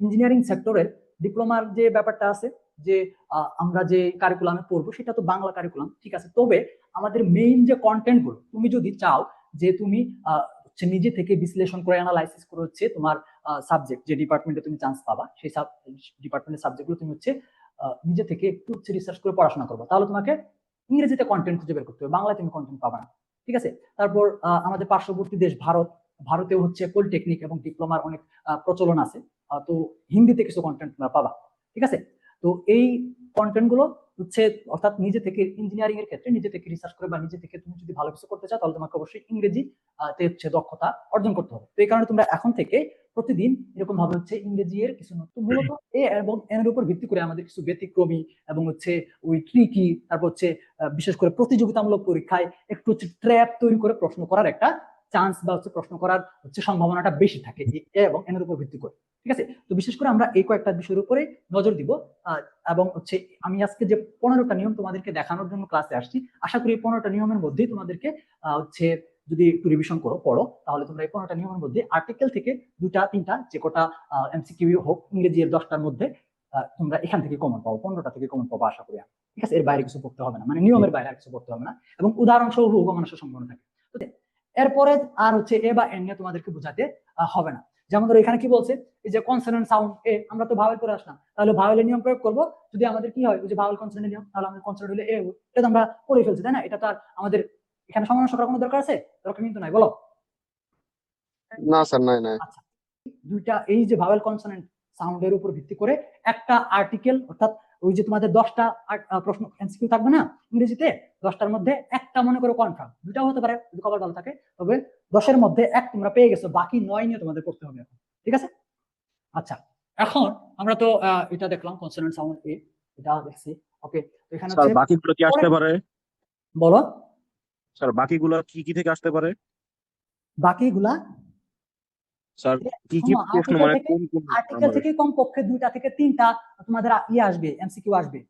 Engineering সেক্টরের ডিপ্লোমার যে ব্যাপারটা আছে, যে আমরা যে কারিকুলামে পড়বো সেটা তো বাংলা কারিকুলাম, ঠিক আছে। তবে আমাদের মেইন যে কন্টেন্ট গুলো, তুমি যদি চাও যে তুমি নিজে থেকে বিশ্লেষণ করে অ্যানালাইসিস করে হচ্ছে তোমার সাবজেক্ট যে ডিপার্টমেন্টে তুমি চান্স পাবা, সেই ডিপার্টমেন্টের সাবজেক্ট গুলো তুমি হচ্ছে নিজে থেকে একটু রিসার্চ করে পড়াশোনা করবো, তাহলে তোমাকে ইংরেজিতে কন্টেন্ট খুঁজে বের করতে হবে, বাংলায় তুমি কন্টেন্ট পাবা না, ঠিক আছে। তারপর আমাদের পার্শ্ববর্তী দেশ ভারত, ভারতেও হচ্ছে পলিটেকনিক এবং ডিপ্লোমার অনেক প্রচলন আছে, তো হিন্দিতে কিছু কন্টেন্ট তোমরা পাবা, ঠিক আছে। তো এই কন্টেন্ট গুলো হচ্ছে, অর্থাৎ নিজে থেকে ইঞ্জিনিয়ারিং এর ক্ষেত্রে নিজে থেকে রিসার্চ করে বা নিজে থেকে তুমি যদি ভালো কিছু করতে চাও, তাহলে তোমাকে অবশ্যই ইংরেজি তে হচ্ছে দক্ষতা অর্জন করতে হবে। তো এই কারণে তোমরা এখন থেকে প্রতিদিন এরকম ভাবে হচ্ছে ইংরেজি এর কিছু নতুন, মূলত এ এবং এর উপর ভিত্তি করে আমাদের কিছু ব্যতিক্রমী এবং হচ্ছে ওই ট্রিকি, তারপর হচ্ছে বিশেষ করে প্রতিযোগিতামূলক পরীক্ষায় একটু হচ্ছে ট্র্যাপ তৈরি করে প্রশ্ন করার একটা চান্স বা হচ্ছে প্রশ্ন করার হচ্ছে সম্ভাবনাটা বেশি থাকে এ এবং এর উপর ভিত্তি করে, ঠিক আছে। তো বিশেষ করে আমরা এই কয়েকটা বিষয়ের উপরে নজর দিব, এবং হচ্ছে আমি আজকে যে 15টা নিয়ম তোমাদেরকে দেখানোর জন্য ক্লাসে আসছি, আশা করি এই 15টা নিয়মের মধ্যেই তোমাদেরকে হচ্ছে যদি একটু রিভিশন করো পড়ো, তাহলে তোমরা এই 15টা নিয়মের মধ্যে আর্টিকেল থেকে 2টা 3টা যে কটা এমসিকিউ হোক ইংরেজি এর 10টার মধ্যে তোমরা এখান থেকে কমন পাবো, 15টা থেকে কমন পাবো আশা করি, ঠিক আছে। এর বাইরে কিছু পড়তে হবে না, মানে নিয়মের বাইরে আর কিছু পড়তে হবে না, এবং উদাহরণ সহ মানুষের সম্ভাবনা থাকে। এরপরে আর হচ্ছে এ বা এন নিয়ে তোমাদেরকে বোঝাতে হবে না। যেমন ধরো এখানে কি বলছে, এই যে কনসোনেন্ট সাউন্ড এ, আমরা তো ভাওয়েল করে আসলাম, তাহলে ভাওয়েলের নিয়ম প্রয়োগ করবো। যদি আমাদের কি হয়, ওই যে ভাওয়েল কনসোনেন্টের নিয়ম, তাহলে আমাদের কনসোনেন্ট হলে এ, এটা তো আমরা পড়ে ফেলছি, তাই না? এটা তো আর আমাদের এখানে সমালোচনা করার কোনো দরকার আছে? দরকার কিন্তু নাই, বলো। না স্যার, নাই নাই। আচ্ছা, দুইটা এই যে ভাওয়েল কনসোনেন্ট সাউন্ডের উপর ভিত্তি করে একটা আর্টিকেল, অর্থাৎ ওই যে তোমাদের 10টা প্রশ্ন এমসিকিউ থাকবে না ইংরেজিতে, 10টার মধ্যে একটা মনে করো কনফার্ম, দুটাও হতে পারে যদি কপাল ভালো থাকে, তবে 10-এর মধ্যে এক তোমরা পেয়ে গেছো, বাকি 9 নিয়ে তোমাদের করতে হবে এখন, ঠিক আছে। আচ্ছা, এখন আমরা তো এটা দেখলাম কনসোনেন্ট সাউন্ড এ, এটা দেখছি, ওকে। তো এখানে স্যার হচ্ছে বাকিগুলো কি আসতে পারে? বলো স্যার বাকিগুলো কি কি থেকে আসতে পারে? বাকিগুলা। স্যার কি কি শোনো, প্রশ্ন, মানে কোন কোন আর্টিকেল আমাদের? থেকে কমপক্ষে 2টা থেকে 3টা তোমাদের ইয়ে আসবে, এমসিকিউ আসবে,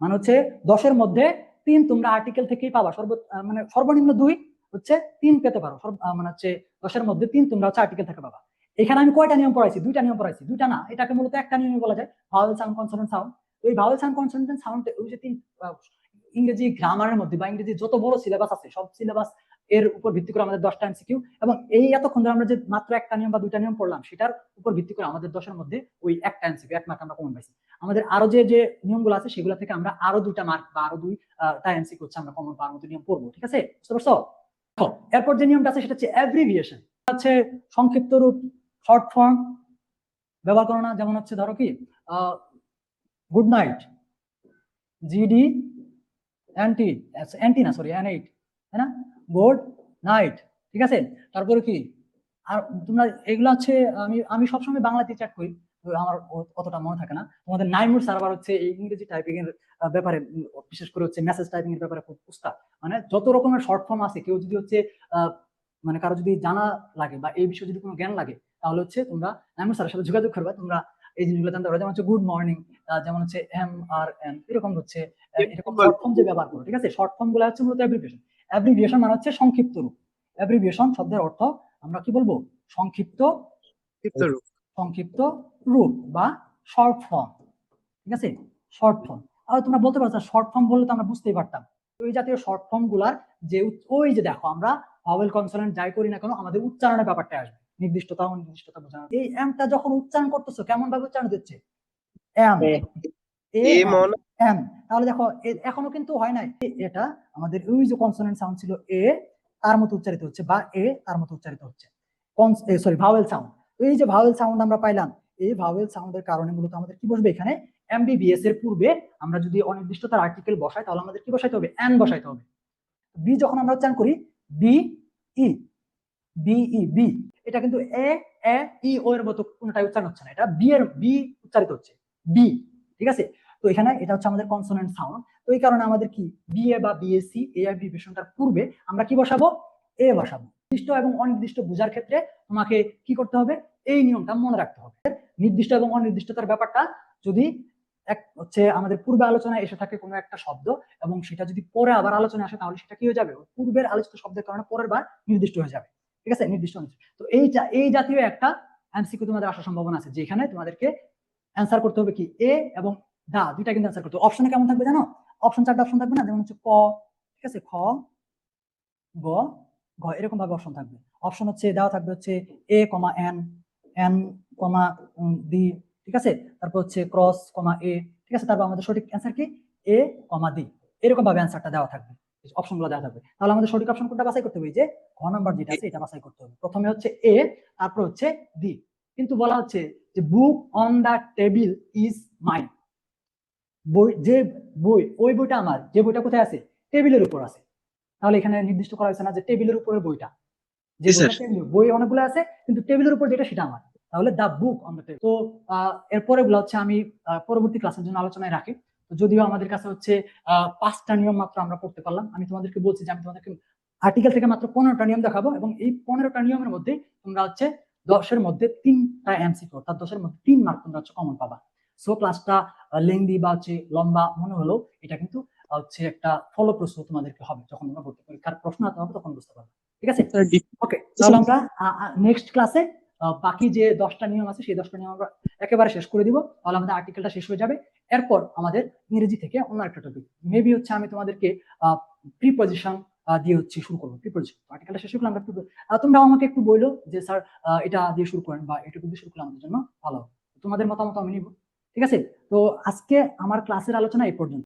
মানে হচ্ছে 10-এর মধ্যে 3 তোমরা আর্টিকেল থেকেই পাবা, মানে সর্বনিম্ন 2 হচ্ছে 3 পেতে পারো, মানে হচ্ছে 10-এর মধ্যে 3 তোমরা হচ্ছে আর্টিকেল থেকে পাবা। এখানে আমি কয়টা নিয়ম পড়াইছি? 2টা নিয়ম পড়াইছি, 2টা না, এটাকে মূলত একটা নিয়মই বলা যায়, ভাওয়েল সাউন্ড কনসোনেন্ট সাউন্ড। এই ভাওয়েল সাউন্ড কনসোনেন্ট সাউন্ড ওই যে 3 ইংরেজি গ্রামারের মধ্যে বা ইংরেজি যত বড় সিলেবাস আছে সব সিলেবাস এর উপর ভিত্তি করে আমাদের 10টা এমসিকিউ, এবং এই এতক্ষণ ধরে আমরা যে মাত্র একটা নিয়ম বা 2টা নিয়ম পড়লাম, সেটার উপর ভিত্তি করে আমাদের 10-এর মধ্যে ওই একটা এমসিকিউ 1 মার্ক আমরা কমন পাইছি। আমাদের আরো যে যে নিয়মগুলো আছে সেগুলো থেকে আমরা আরো 2টা মার্ক বা আরো 2টা এমসিকিউ হচ্ছে আমরা কমন পাওয়ার মতো নিয়ম পড়বো, ঠিক আছে, বুঝতে পারছো? এরপর যে নিয়মটা আছে সেটা হচ্ছে অ্যাব্রিভিয়েশন, হচ্ছে সংক্ষিপ্ত রূপ, শর্ট ফর্ম ব্যবহার করো না। যেমন হচ্ছে ধরো কি good night, GD anti, anti না সরি N8, তাই না? গুড নাইট, ঠিক আছে। তারপরে কি আর তোমরা এগুলো হচ্ছে আমি আমি সবসময় বাংলাতে চ্যাট করি, তো আমার অতটা মনে থাকে না। তোমাদের নাইমুর সার্ভার হচ্ছে এই ইংরেজি টাইপিং এর ব্যাপারে, বিশেষ করে হচ্ছে মেসেজ টাইপিং এর ব্যাপারে খুব উস্তাদ, মানে যত রকমের শর্ট ফর্ম আছে, কেউ যদি হচ্ছে মানে কারো যদি জানা লাগে বা এই বিষয়ে যদি কোনো জ্ঞান লাগে, তাহলে হচ্ছে তোমরা নাইমুর স্যারের সাথে যোগাযোগ করবে, তোমরা এই জিনিসগুলো জানতে পারবে। যেমন হচ্ছে গুড মর্নিং, যেমন হচ্ছে MRN, এরকম হচ্ছে এরকম শর্ট ফর্ম যে ব্যবহার করো, ঠিক আছে। শর্ট ফর্ম গুলো হচ্ছে মূলত অ্যাব্রিভিয়েশন। অ্যাব্রিভিয়েশন মানে হচ্ছে সংক্ষিপ্ত রূপ। অ্যাব্রিভিয়েশন শব্দের অর্থ আমরা কি বলবো? সংক্ষিপ্ত রূপ। সংক্ষিপ্ত রূপ বা শর্ট ফর্ম, ঠিক আছে, শর্ট ফর্ম। আর তোমরা বলতে পারছো শর্ট ফর্ম বললে তো আমরা বুঝতেই পারতাম। তো এই জাতীয় শর্ট ফর্ম গুলার যে ওই যে দেখো আমরা ভাওয়েল কনসোনেন্ট যাই করি না কেন, আমাদের উচ্চারণের ব্যাপারটা আসবে, নির্দিষ্টতা অনির্দিষ্টতা বোঝানো। এই এমটা যখন উচ্চারণ করতেছো কেমন ভাবে উচ্চারণ দিচ্ছে? এম, এম, তাহলে দেখো এখনো কিন্তু হয় নাই, এটা আমাদের ওই যে কনসোনেন্ট সাউন্ড ছিল এ, তার মতো উচ্চারিত হচ্ছে, বা এ তার মতো উচ্চারিত হচ্ছে, সরি ভাওয়েল সাউন্ড। এই যে ভাওয়েল সাউন্ড আমরা পাইলাম, এই ভাওয়েল সাউন্ডের কারণে মূলত আমাদের কি বসবে এখানে? MBBS এর পূর্বে আমরা যদি অনির্দিষ্টতার আর্টিকেল বসাই, তাহলে আমাদের কি বসাইতে হবে? এন বসাইতে হবে। বি যখন আমরা উচ্চারণ করি বি ই, বিই, বি, এটা কিন্তু এ এ ই ও এর মতো কোনটাই উচ্চারণ হচ্ছে না, এটা বি এর বি উচ্চারিত হচ্ছে, বি, ঠিক আছে। তো এখানে এটা হচ্ছে আমাদের কনসোনেন্ট সাউন্ড। তো এই কারণে আমাদের কি বিএ বা বিএসসি এই অ্যাব্রিভিয়েশনটার পূর্বে আমরা কি বসাবো? এ বসাবো। নির্দিষ্ট এবং অনির্দিষ্ট বোঝার ক্ষেত্রে তোমাকে কি করতে হবে? এই নিয়মটা মনে রাখতে হবে। নির্দিষ্ট এবং অনির্দিষ্টতার ব্যাপারটা যদি এক হচ্ছে আমাদের পূর্বে আলোচনায় এসে থাকে কোনো একটা শব্দ, এবং সেটা যদি পরে আবার আলোচনায় আসে, তাহলে সেটা কি হয়ে যাবে? পূর্বের আলোচিত শব্দের কারণে পরের বার নির্দিষ্ট হয়ে যাবে, ঠিক আছে, নির্দিষ্ট। তো এই জাতীয় একটা এমসিকিউ তোমাদের আসার সম্ভাবনা আছে, যেখানে তোমাদেরকে অ্যান্সার করতে হবে কি এ এবং দা, দুইটা কিন্তু অ্যান্সার করতে হবে। অপশনে কেমন থাকবে জানো? অপশন 4টা অপশন থাকবে না, যেমন হচ্ছে ক, ঠিক আছে, খ, গ, ঘ, এরকম ভাবে অপশন থাকবে। অপশন হচ্ছে দেওয়া থাকবে হচ্ছে এ কমা এন, এন কমা ডি, ঠিক আছে, তারপর হচ্ছে ক্রস কমা এ, ঠিক আছে, তারপর আমাদের সঠিক অ্যান্সার কি এ কমা ডি, এরকম ভাবে অ্যান্সারটা দেওয়া থাকবে, অপশনগুলো দেওয়া থাকবে। তাহলে আমাদের সঠিক অপশন কোনটা বাছাই করতে হবে? এই যে ঘ নাম্বার যেটা আছে এটা বাছাই করতে হবে। প্রথমে হচ্ছে এ, তারপর হচ্ছে ডি। কিন্তু বলা হচ্ছে যে book on the table is mine, বই, যে বই, ওই বইটা আমার, যে বইটা কোথায় আছে? টেবিলের উপর আছে। তাহলে এখানে নির্দিষ্ট করা হয়েছে না যে টেবিলের উপরের বইটা, যে বইটা টেবিলের, বই অনেকগুলো আছে কিন্তু টেবিলের উপর যেটা সেটা আমার, তাহলে দা বুক অন দ্য টেবিল। তো এরপরে গুলো হচ্ছে আমি পরবর্তী ক্লাসের জন্য আলোচনায় রাখি। তো যদিও আমাদের কাছে হচ্ছে 5টা নিয়ম মাত্র আমরা পড়তে পারলাম, আমি তোমাদেরকে বলছি যে আমি তোমাদেরকে আর্টিকেল থেকে মাত্র 15টা নিয়ম দেখাবো, এবং এই 15টা নিয়মের মধ্যে তোমরা হচ্ছে 10-এর মধ্যে 3টা এমসিকিউ, অর্থাৎ 10-এর মধ্যে 3 মার্ক তোমরা হচ্ছে কমন পাবা। সো ক্লাসটা লেংদি বা হচ্ছে লম্বা মনে হলো, এটা কিন্তু হচ্ছে একটা ফলপ্রসূ তোমাদেরকে হবে, যখন তোমরা ভর্তি পরীক্ষার প্রশ্ন হাতে হবে তখন বুঝতে পারবে, ঠিক আছে? ওকে, তাহলে আমরা নেক্সট ক্লাসে বাকি যে 10টা নিয়ম আছে সেই 10টা নিয়ম আমরা একেবারে শেষ করে দিব, তাহলে আমাদের আর্টিকেলটা শেষ হয়ে যাবে। এরপর আমাদের ইংরেজি থেকে অন্য একটা টপিক, মেবি হচ্ছে আমি তোমাদেরকে প্রিপজিশন দিয়ে হচ্ছে শুরু করবো। প্রিপজিশন আর্টিকেলটা শেষ করলে আমরা তোমরা আমাকে একটু বললো যে স্যার এটা দিয়ে শুরু করেন বা এটুকু দিয়ে শুরু করলে আমাদের জন্য ভালো হবে। তোমাদের মতামত আমি নিব, ঠিক আছে? তো আজকে আমার ক্লাসের আলোচনা এই পর্যন্ত।